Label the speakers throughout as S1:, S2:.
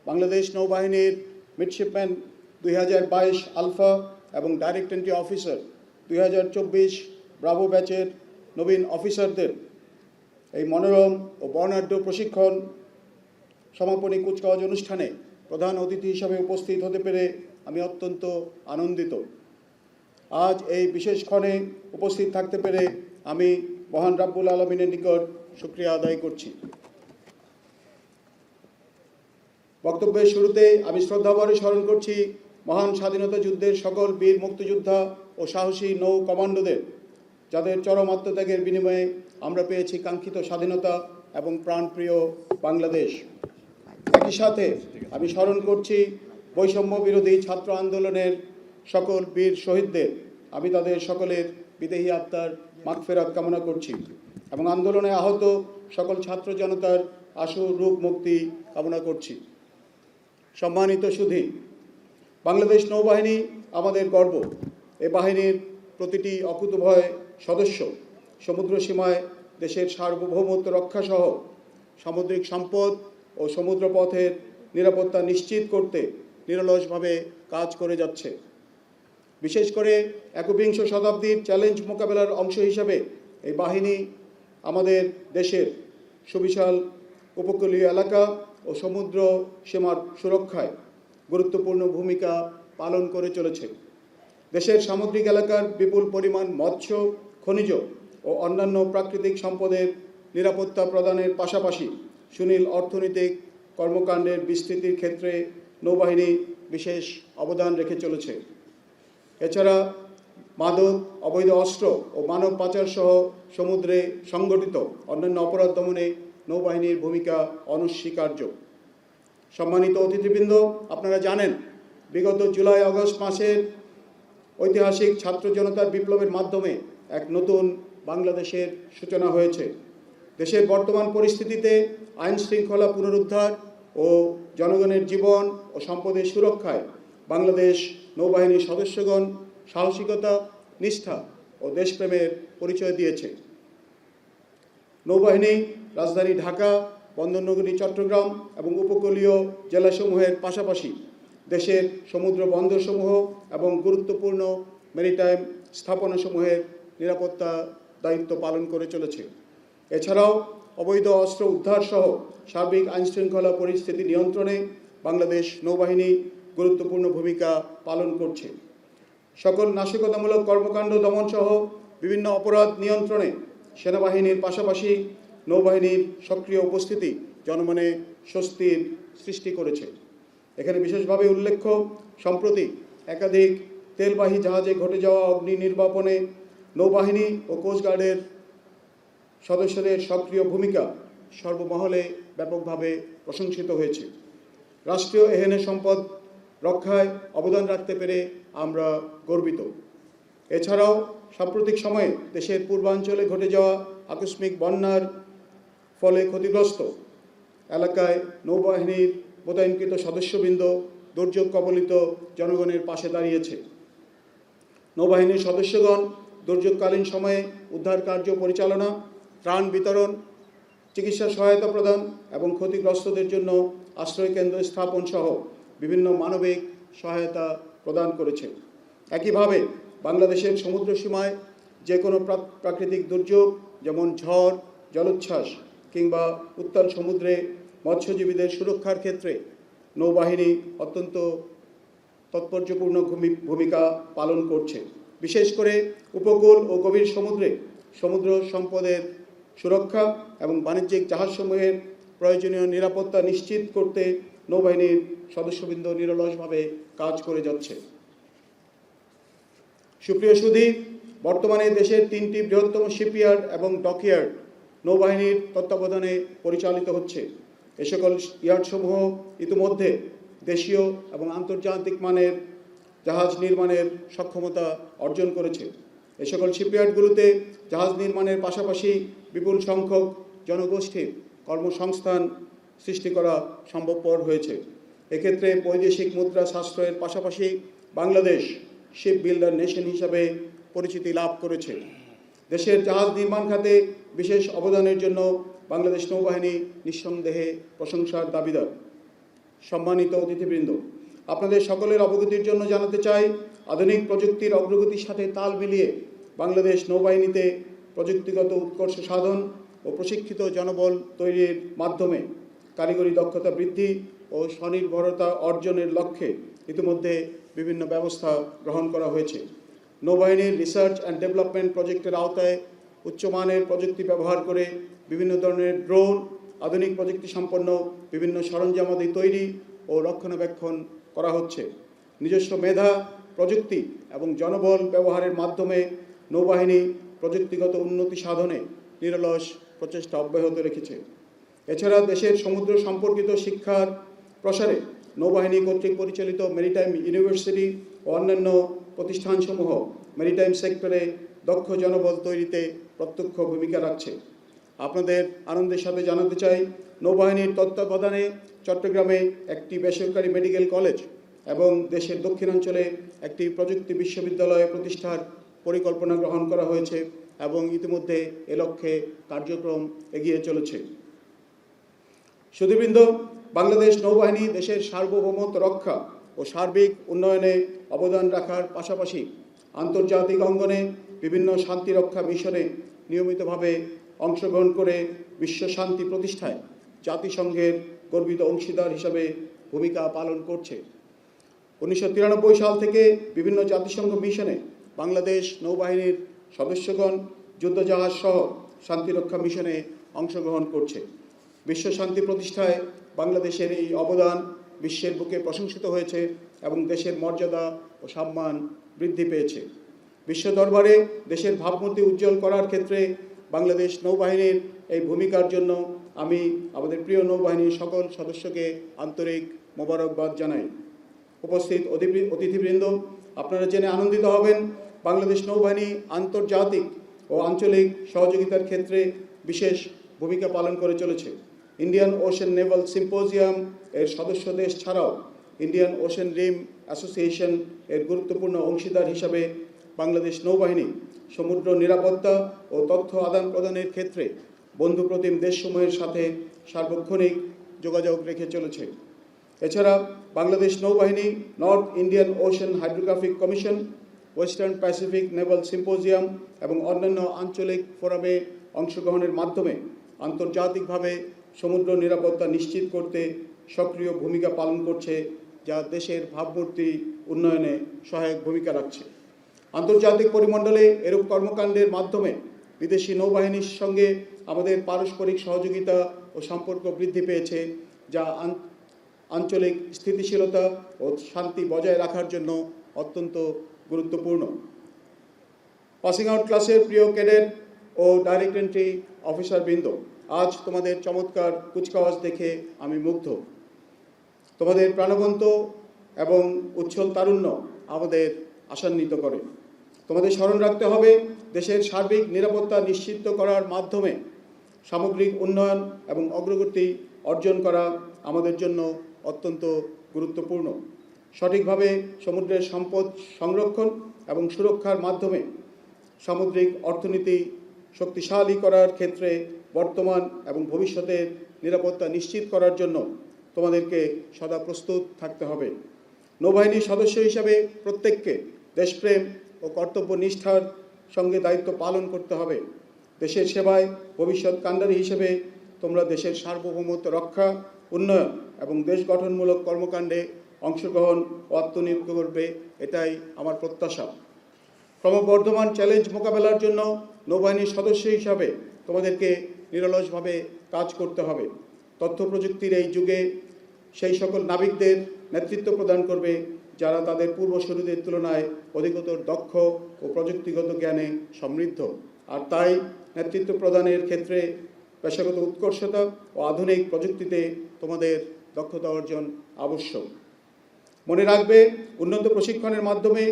S1: বাংলাদেশ নৌবাহিনীর midshipman 2022 alpha এবং direct entry officer 2024 Bravo ব্যাচের নবীন অফিসারদের এই মনোরম ও বর্ণাঢ্য প্রশিক্ষণ সমাপনী কুচকাওয়াজ অনুষ্ঠানে প্রধান অতিথি হিসাবে উপস্থিত হতে পেরে আমি অত্যন্ত আনন্দিত। আজ এই বিশেষ ক্ষণে উপস্থিত থাকতে পেরে আমি মহান রাব্বুল আলামিনের নিকট শুকরিয়া আদায় করছি। বক্তব্যের শুরুতে আমি শ্রদ্ধাভরে স্মরণ করছি মহান স্বাধীনতা যুদ্ধের সকল বীর মুক্তিযোদ্ধা ও সাহসী নৌ কমান্ডোদের, যাদের চরম আত্মত্যাগের বিনিময়ে আমরা পেয়েছি কাঙ্ক্ষিত স্বাধীনতা এবং প্রাণপ্রিয় বাংলাদেশ। একই সাথে আমি স্মরণ করছি বৈষম্য বিরোধী ছাত্র আন্দোলনের সকল বীর শহীদদের। আমি তাদের সকলের বিদেহী আত্মার মাগফিরাত কামনা করছি এবং আন্দোলনে আহত সকল ছাত্র জনতার আশু রূপ মুক্তি কামনা করছি। সম্মানিত সুধী, বাংলাদেশ নৌবাহিনী আমাদের গর্ব। এ বাহিনীর প্রতিটি অকুতোভয় সদস্য সমুদ্র সীমায় দেশের সার্বভৌমত্ব রক্ষাসহ সামুদ্রিক সম্পদ ও সমুদ্রপথের নিরাপত্তা নিশ্চিত করতে নিরলসভাবে কাজ করে যাচ্ছে। বিশেষ করে একবিংশ শতাব্দীর চ্যালেঞ্জ মোকাবেলার অংশ হিসাবে এই বাহিনী আমাদের দেশের সুবিশাল উপকূলীয় এলাকা ও সমুদ্র সীমার সুরক্ষায় গুরুত্বপূর্ণ ভূমিকা পালন করে চলেছে। দেশের সামুদ্রিক এলাকার বিপুল পরিমাণ মৎস্য, খনিজ ও অন্যান্য প্রাকৃতিক সম্পদের নিরাপত্তা প্রদানের পাশাপাশি সুনীল অর্থনৈতিক কর্মকাণ্ডের বিস্তৃতির ক্ষেত্রে নৌবাহিনী বিশেষ অবদান রেখে চলেছে। এছাড়া মাদক, অবৈধ অস্ত্র ও মানব পাচার সহ সমুদ্রে সংগঠিত অন্যান্য অপরাধ দমনে নৌবাহিনীর ভূমিকা অনস্বীকার্য। সম্মানিত অতিথিবৃন্দ, আপনারা জানেন বিগত জুলাই আগস্ট মাসের ঐতিহাসিক ছাত্র জনতার বিপ্লবের মাধ্যমে এক নতুন বাংলাদেশের সূচনা হয়েছে। দেশের বর্তমান পরিস্থিতিতে আইন শৃঙ্খলা পুনরুদ্ধার ও জনগণের জীবন ও সম্পদের সুরক্ষায় বাংলাদেশ নৌবাহিনীর সদস্যগণ সাহসিকতা, নিষ্ঠা ও দেশপ্রেমের পরিচয় দিয়েছে। নৌবাহিনী রাজধানী ঢাকা, বন্দরনগরী চট্টগ্রাম এবং উপকূলীয় জেলাসমূহের পাশাপাশি দেশের সমুদ্র বন্দরসমূহ এবং গুরুত্বপূর্ণ মেরিটাইম স্থাপনাসমূহের নিরাপত্তা দায়িত্ব পালন করে চলেছে। এছাড়াও অবৈধ অস্ত্র উদ্ধার সহ সার্বিক আইনশৃঙ্খলা পরিস্থিতি নিয়ন্ত্রণে বাংলাদেশ নৌবাহিনী গুরুত্বপূর্ণ ভূমিকা পালন করছে। সকল নাশকতামূলক কর্মকাণ্ড দমন সহ বিভিন্ন অপরাধ নিয়ন্ত্রণে সেনাবাহিনীর পাশাপাশি নৌবাহিনীর সক্রিয় উপস্থিতি জনমনে স্বস্তির সৃষ্টি করেছে। এখানে বিশেষভাবে উল্লেখ্য, সম্প্রতি একাধিক তেলবাহী জাহাজে ঘটে যাওয়া অগ্নি নির্বাপনে নৌবাহিনী ও কোস্টগার্ডের সদস্যদের সক্রিয় ভূমিকা সর্বমহলে ব্যাপকভাবে প্রশংসিত হয়েছে। রাষ্ট্রীয় এহেনে সম্পদ রক্ষায় অবদান রাখতে পেরে আমরা গর্বিত। এছাড়াও সাম্প্রতিক সময়ে দেশের পূর্বাঞ্চলে ঘটে যাওয়া আকস্মিক বন্যার ফলে ক্ষতিগ্রস্ত এলাকায় নৌবাহিনীর মোতায়েনকৃত সদস্যবৃন্দ দুর্যোগ কবলিত জনগণের পাশে দাঁড়িয়েছে। নৌবাহিনীর সদস্যগণ দুর্যোগকালীন সময়ে উদ্ধার কার্য পরিচালনা, ত্রাণ বিতরণ, চিকিৎসা সহায়তা প্রদান এবং ক্ষতিগ্রস্তদের জন্য আশ্রয়কেন্দ্র স্থাপন সহ বিভিন্ন মানবিক সহায়তা প্রদান করেছে। একইভাবে বাংলাদেশের সমুদ্র সীমায় যে কোনো প্রাকৃতিক দুর্যোগ যেমন ঝড়, জলোচ্ছ্বাস কিংবা উত্তাল সমুদ্রে মৎস্যজীবীদের সুরক্ষার ক্ষেত্রে নৌবাহিনী অত্যন্ত তাৎপর্যপূর্ণ ভূমিকা পালন করছে। বিশেষ করে উপকূল ও গভীর সমুদ্রে সমুদ্র সম্পদের সুরক্ষা এবং বাণিজ্যিক জাহাজসমূহের প্রয়োজনীয় নিরাপত্তা নিশ্চিত করতে নৌবাহিনীর সদস্যবৃন্দ নিরলসভাবে কাজ করে যাচ্ছে। সুপ্রিয় সুধী, বর্তমানে দেশের 3টি বৃহত্তম শিপইয়ার্ড এবং ডকইয়ার্ড নৌবাহিনীর তত্ত্বাবধানে পরিচালিত হচ্ছে। এ সকল ইয়ার্ডসমূহ ইতিমধ্যে দেশীয় এবং আন্তর্জাতিক মানের জাহাজ নির্মাণের সক্ষমতা অর্জন করেছে। এ সকল শিপইয়ার্ডগুলোতে জাহাজ নির্মাণের পাশাপাশি বিপুল সংখ্যক জনগোষ্ঠীর কর্মসংস্থান সৃষ্টি করা সম্ভবপর হয়েছে। এক্ষেত্রে বৈদেশিক মুদ্রা সাশ্রয়ের পাশাপাশি বাংলাদেশ শিপ বিল্ডার নেশন হিসাবে পরিচিতি লাভ করেছে। দেশের জাহাজ নির্মাণ খাতে বিশেষ অবদানের জন্য বাংলাদেশ নৌবাহিনী নিঃসন্দেহে প্রশংসার দাবিদার। সম্মানিত অতিথিবৃন্দ, আপনাদের সকলের অবগতির জন্য জানাতে চাই, আধুনিক প্রযুক্তির অগ্রগতির সাথে তাল মিলিয়ে বাংলাদেশ নৌবাহিনীতে প্রযুক্তিগত উৎকর্ষ সাধন ও প্রশিক্ষিত জনবল তৈরির মাধ্যমে কারিগরি দক্ষতা বৃদ্ধি ও স্বনির্ভরতা অর্জনের লক্ষ্যে ইতিমধ্যে বিভিন্ন ব্যবস্থা গ্রহণ করা হয়েছে। নৌবাহিনীর রিসার্চ অ্যান্ড ডেভেলপমেন্ট প্রজেক্টের আওতায় উচ্চমানের প্রযুক্তি ব্যবহার করে বিভিন্ন ধরনের ড্রোন, আধুনিক প্রযুক্তি সম্পন্ন বিভিন্ন সরঞ্জামাদি তৈরি ও রক্ষণাবেক্ষণ করা হচ্ছে। নিজস্ব মেধা, প্রযুক্তি এবং জনবল ব্যবহারের মাধ্যমে নৌবাহিনী প্রযুক্তিগত উন্নতি সাধনে নিরলস প্রচেষ্টা অব্যাহত রেখেছে। এছাড়া দেশের সমুদ্র সম্পর্কিত শিক্ষার প্রসারে নৌবাহিনী কর্তৃক পরিচালিত মেরিটাইম ইউনিভার্সিটি ও অন্যান্য প্রতিষ্ঠানসমূহ মেরিটাইম সেক্টরে দক্ষ জনবল তৈরিতে প্রত্যক্ষ ভূমিকা রাখছে। আপনাদের আনন্দের সাথে জানাতে চাই, নৌবাহিনীর তত্ত্বাবধানে চট্টগ্রামে একটি বেসরকারি মেডিকেল কলেজ এবং দেশের দক্ষিণাঞ্চলে একটি প্রযুক্তি বিশ্ববিদ্যালয় প্রতিষ্ঠার পরিকল্পনা গ্রহণ করা হয়েছে এবং ইতিমধ্যে এ লক্ষ্যে কার্যক্রম এগিয়ে চলেছে। সুধীবৃন্দ, বাংলাদেশ নৌবাহিনী দেশের সার্বভৌমত্ব রক্ষা ও সার্বিক উন্নয়নে অবদান রাখার পাশাপাশি আন্তর্জাতিক অঙ্গনে বিভিন্ন শান্তিরক্ষা মিশনে নিয়মিতভাবে অংশগ্রহণ করে বিশ্ব শান্তি প্রতিষ্ঠায় জাতিসংঘের গর্বিত অংশীদার হিসাবে ভূমিকা পালন করছে। 1993 সাল থেকে বিভিন্ন জাতিসংঘ মিশনে বাংলাদেশ নৌবাহিনীর সদস্যগণ যুদ্ধজাহাজ সহ শান্তিরক্ষা মিশনে অংশগ্রহণ করছে। বিশ্ব শান্তি প্রতিষ্ঠায় বাংলাদেশের এই অবদান বিশ্বের বুকে প্রশংসিত হয়েছে এবং দেশের মর্যাদা ও সম্মান বৃদ্ধি পেয়েছে। বিশ্ব দরবারে দেশের ভাবমূর্তি উজ্জ্বল করার ক্ষেত্রে বাংলাদেশ নৌবাহিনীর এই ভূমিকার জন্য আমি আমাদের প্রিয় নৌবাহিনীর সকল সদস্যকে আন্তরিক মোবারকবাদ জানাই। উপস্থিত অতিথিবৃন্দ, আপনারা জেনে আনন্দিত হবেন, বাংলাদেশ নৌবাহিনী আন্তর্জাতিক ও আঞ্চলিক সহযোগিতার ক্ষেত্রে বিশেষ ভূমিকা পালন করে চলেছে। ইন্ডিয়ান ওশেন নেভাল সিম্পোজিয়াম এর সদস্য দেশ ছাড়াও ইন্ডিয়ান ওশেন রিম অ্যাসোসিয়েশন এর গুরুত্বপূর্ণ অংশীদার হিসাবে বাংলাদেশ নৌবাহিনী সমুদ্র নিরাপত্তা ও তথ্য আদান প্রদানের ক্ষেত্রে বন্ধুপ্রতিম দেশসমূহের সাথে সার্বক্ষণিক যোগাযোগ রেখে চলেছে। এছাড়া বাংলাদেশ নৌবাহিনী north Indian ocean hydrographic commission, western Pacific Naval symposium এবং অন্যান্য আঞ্চলিক ফোরামে অংশগ্রহণের মাধ্যমে আন্তর্জাতিকভাবে সমুদ্র নিরাপত্তা নিশ্চিত করতে সক্রিয় ভূমিকা পালন করছে, যা দেশের ভাবমূর্তি উন্নয়নে সহায়ক ভূমিকা রাখছে। আন্তর্জাতিক পরিমণ্ডলে এরূপ কর্মকাণ্ডের মাধ্যমে বিদেশি নৌবাহিনীর সঙ্গে আমাদের পারস্পরিক সহযোগিতা ও সম্পর্ক বৃদ্ধি পেয়েছে, যা আঞ্চলিক স্থিতিশীলতা ও শান্তি বজায় রাখার জন্য অত্যন্ত গুরুত্বপূর্ণ। পাসিং আউট ক্লাসের প্রিয় ক্যাডেট ও ডাইরেক্ট এন্ট্রি অফিসারবৃন্দ, আজ তোমাদের চমৎকার কুচকাওয়াজ দেখে আমি মুগ্ধ। তোমাদের প্রাণবন্ত এবং উচ্ছল তারুণ্য আমাদের আশান্বিত করে। তোমাদের স্মরণ রাখতে হবে, দেশের সার্বিক নিরাপত্তা নিশ্চিত করার মাধ্যমে সামগ্রিক উন্নয়ন এবং অগ্রগতি অর্জন করা আমাদের জন্য অত্যন্ত গুরুত্বপূর্ণ। সঠিকভাবে সমুদ্রের সম্পদ সংরক্ষণ এবং সুরক্ষার মাধ্যমে সামুদ্রিক অর্থনীতি শক্তিশালী করার ক্ষেত্রে বর্তমান এবং ভবিষ্যতের নিরাপত্তা নিশ্চিত করার জন্য তোমাদেরকে সদা প্রস্তুত থাকতে হবে। নৌবাহিনীর সদস্য হিসাবে প্রত্যেককে দেশপ্রেম ও কর্তব্য নিষ্ঠার সঙ্গে দায়িত্ব পালন করতে হবে। দেশের সেবায় ভবিষ্যৎ কাণ্ডারী হিসেবে তোমরা দেশের সার্বভৌমত্ব রক্ষা, উন্নয়ন এবং দেশ গঠনমূলক কর্মকাণ্ডে অংশগ্রহণ ও আত্মনিয়োগ করবে, এটাই আমার প্রত্যাশা। ক্রমবর্ধমান চ্যালেঞ্জ মোকাবেলার জন্য নৌবাহিনীর সদস্য হিসাবে তোমাদেরকে নিরলসভাবে কাজ করতে হবে। তথ্য প্রযুক্তির এই যুগে সেই সকল নাবিকদের নেতৃত্ব প্রদান করবে যারা তাদের পূর্বসূরীদের তুলনায় অধিকতর দক্ষ ও প্রযুক্তিগত জ্ঞানে সমৃদ্ধ। আর তাই নেতৃত্ব প্রদানের ক্ষেত্রে পেশাগত উৎকর্ষতা ও আধুনিক প্রযুক্তিতে তোমাদের দক্ষতা অর্জন আবশ্যক। মনে রাখবে, উন্নত প্রশিক্ষণের মাধ্যমে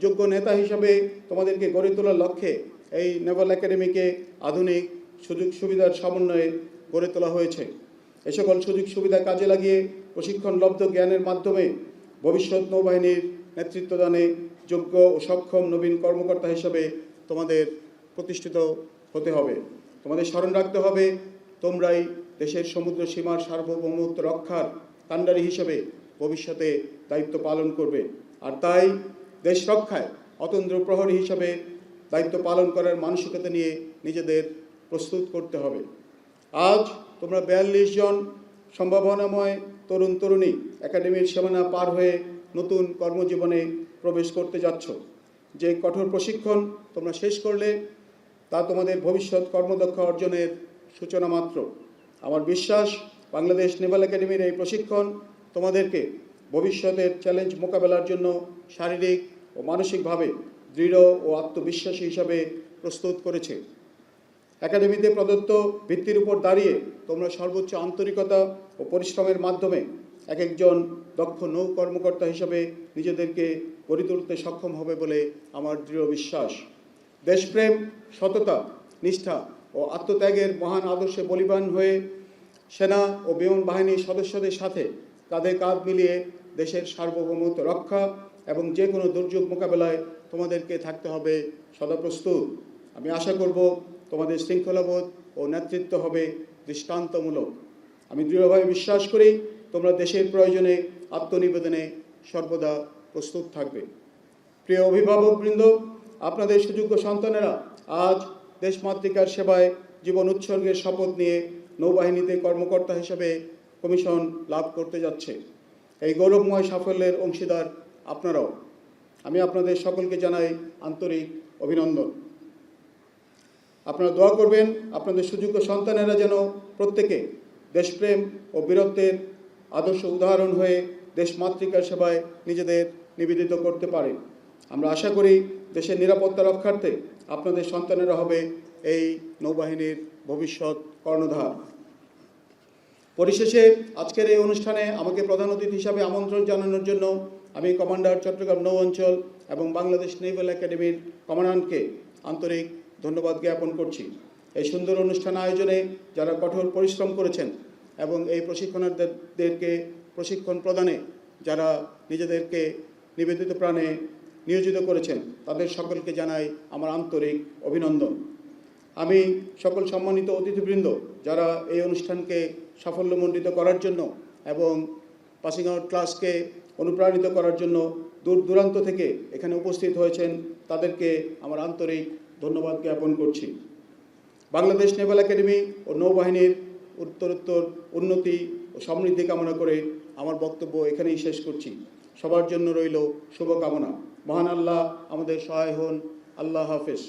S1: যোগ্য নেতা হিসাবে তোমাদেরকে গড়ে তোলার লক্ষ্যে এই নেভাল একাডেমিকে আধুনিক সুযোগ সুবিধার সমন্বয়ে গড়ে তোলা হয়েছে। এ সকল সুযোগ সুবিধা কাজে লাগিয়ে প্রশিক্ষণলব্ধ জ্ঞানের মাধ্যমে ভবিষ্যৎ নৌবাহিনীর নেতৃত্বদানে যোগ্য ও সক্ষম নবীন কর্মকর্তা হিসেবে তোমাদের প্রতিষ্ঠিত হতে হবে। তোমাদের স্মরণ রাখতে হবে, তোমরাই দেশের সমুদ্র সীমার সার্বভৌমত্ব রক্ষার কাণ্ডারি হিসেবে ভবিষ্যতে দায়িত্ব পালন করবে। আর তাই দেশ রক্ষায় অতন্দ্র প্রহরী হিসাবে দায়িত্ব পালন করার মানসিকতা নিয়ে নিজেদের প্রস্তুত করতে হবে। আজ তোমরা 42 জন সম্ভাবনাময় তরুণ তরুণী একাডেমির সীমানা পার হয়ে নতুন কর্মজীবনে প্রবেশ করতে যাচ্ছ। যে কঠোর প্রশিক্ষণ তোমরা শেষ করলে তা তোমাদের ভবিষ্যৎ কর্মদক্ষ অর্জনের সূচনা মাত্র। আমার বিশ্বাস বাংলাদেশ নেভাল একাডেমির এই প্রশিক্ষণ তোমাদেরকে ভবিষ্যতের চ্যালেঞ্জ মোকাবেলার জন্য শারীরিক ও মানসিকভাবে দৃঢ় ও আত্মবিশ্বাসী হিসাবে প্রস্তুত করেছে। একাডেমিতে প্রদত্ত ভিত্তির উপর দাঁড়িয়ে তোমরা সর্বোচ্চ আন্তরিকতা ও পরিশ্রমের মাধ্যমে এক একজন দক্ষ নৌ কর্মকর্তা হিসাবে নিজেদেরকে গড়ে তুলতে সক্ষম হবে বলে আমার দৃঢ় বিশ্বাস। দেশপ্রেম, সততা, নিষ্ঠা ও আত্মত্যাগের মহান আদর্শে বলিবান হয়ে সেনা ও বিমান বাহিনীর সদস্যদের সাথে কাঁধে কাঁধ মিলিয়ে দেশের সার্বভৌমত্ব রক্ষা এবং যে কোনো দুর্যোগ মোকাবেলায় তোমাদেরকে থাকতে হবে সদা প্রস্তুত। আমি আশা করব তোমাদের শৃঙ্খলাবোধ ও নেতৃত্ব হবে দৃষ্টান্তমূলক। আমি দৃঢ়ভাবে বিশ্বাস করি তোমরা দেশের প্রয়োজনে আত্মনিবেদনে সর্বদা প্রস্তুত থাকবে। প্রিয় অভিভাবকবৃন্দ, আপনাদের সুযোগ্য সন্তানেরা আজ দেশমাতৃকার সেবায় জীবন উৎসর্গের শপথ নিয়ে নৌবাহিনীতে কর্মকর্তা হিসেবে কমিশন লাভ করতে যাচ্ছে। এই গৌরবময় সাফল্যের অংশীদার আপনারাও। আমি আপনাদের সকলকে জানাই আন্তরিক অভিনন্দন। আপনারা দোয়া করবেন আপনাদের সুযোগ্য সন্তানেরা যেন প্রত্যেকে দেশপ্রেম ও বীরত্বের আদর্শ উদাহরণ হয়ে দেশমাতৃকার সেবায় নিজেদের নিবেদিত করতে পারে। আমরা আশা করি দেশের নিরাপত্তা রক্ষার্থে আপনাদের সন্তানেরা হবে এই নৌবাহিনীর ভবিষ্যৎ কর্ণধার। পরিশেষে আজকের এই অনুষ্ঠানে আমাকে প্রধান অতিথি হিসাবে আমন্ত্রণ জানানোর জন্য আমি কমান্ডার চট্টগ্রাম নৌ অঞ্চল এবং বাংলাদেশ নেভাল একাডেমির কমান্ডারকে আন্তরিক ধন্যবাদ জ্ঞাপন করছি। এই সুন্দর অনুষ্ঠান আয়োজনে যারা কঠোর পরিশ্রম করেছেন এবং এই প্রশিক্ষণার্থীদেরকে প্রশিক্ষণ প্রদানে যারা নিজেদেরকে নিবেদিত প্রাণে নিয়োজিত করেছেন তাদের সকলকে জানাই আমার আন্তরিক অভিনন্দন। আমি সকল সম্মানিত অতিথিবৃন্দ যারা এই অনুষ্ঠানকে সাফল্যমণ্ডিত করার জন্য এবং পাসিং আউট ক্লাসকে অনুপ্রাণিত করার জন্য দূর দূরান্ত থেকে এখানে উপস্থিত হয়েছেন তাদেরকে আমার আন্তরিক ধন্যবাদ জ্ঞাপন করছি। বাংলাদেশ নেভাল একাডেমি ও নৌবাহিনীর উত্তরোত্তর উন্নতি ও সমৃদ্ধি কামনা করে আমার বক্তব্য এখানেই শেষ করছি। সবার জন্য রইল শুভকামনা। মহান আল্লাহ আমাদের সহায় হন। আল্লাহ হাফেজ।